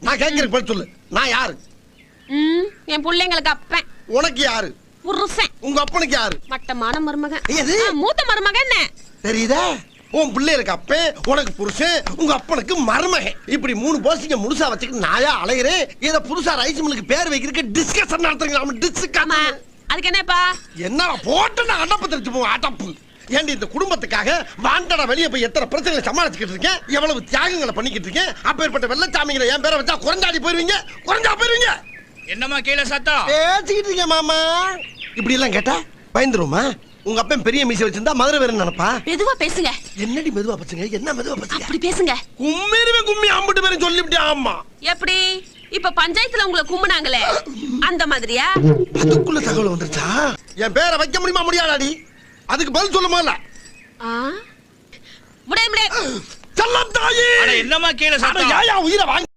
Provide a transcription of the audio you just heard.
நான் கேட்கிறேன் பதில் சொல்லு. நான் யாரு? என் பிள்ளைங்களுக்கு அப்பன். உனக்கு யாரு? புருஷன். உங்க அப்பனுக்கு யாரு? மட்டமான மருமகன். எது? மூத்த மருமகன் என்ன தெரியுதா? உன் பிள்ளைகளுக்கு அப்பன், உனக்கு புருஷன், உங்க அப்பனுக்கு மருமகன். இப்படி 3 போஸ்டிங்க முழுசா வச்சுக்கிட்டு நாயா அலையிறேன். இத புதுசா ரைஸ் மில்லுக்கு பேர் வைக்கிறதுக்கு டிஸ்கஷன் நடத்துறீங்க. நம்ம டிஸ்கஷன். அதுக்கு என்னப்பா? என்ன போட்டு நான் அடப்பு தெரிச்சு போவோம். அடப்பு ஏண்டி இந்த குடும்பத்துக்காக வாண்டடா வெளியே போய் எத்தனை பிரச்சனைகளை சமாளிச்சுக்கிட்டு இருக்கேன், எவ்வளவு தியாகங்களை பண்ணிக்கிட்டு இருக்கேன். அப்பேற்பட்ட வெள்ளச்சாமிங்களை என் பேரை வச்சா குறைஞ்சாடி போயிருவீங்க. குறைஞ்சா போயிருவீங்க. என்னமா கீழே சத்தம் பேசிக்கிட்டு இருக்கேன் மாமா. இப்படி எல்லாம் கேட்டா பயந்துருமா? உங்க அப்பன் பெரிய மீசை வச்சிருந்தா மதுரை வேற நினைப்பா. மெதுவா பேசுங்க. என்னடி மெதுவா பச்சுங்க? என்ன மெதுவா பச்சுங்க? அப்படி பேசுங்க. கும்மிருவே கும்மி அம்பிட்டு பேரும் சொல்லிவிட்டே. ஆமா. எப்படி? இப்ப பஞ்சாயத்துல உங்களை கும்பினாங்களே அந்த மாதிரியா? அதுக்குள்ள தகவல் வந்துருச்சா? என் பேரை வைக்க முடியுமா முடியாதாடி? அதுக்கு பதில் சொல்லுமா இல்ல? முடியாது முடியாது. செல்லம் தாயி. என்னமா கீழே சத்தம்? உயிரை வாங்கி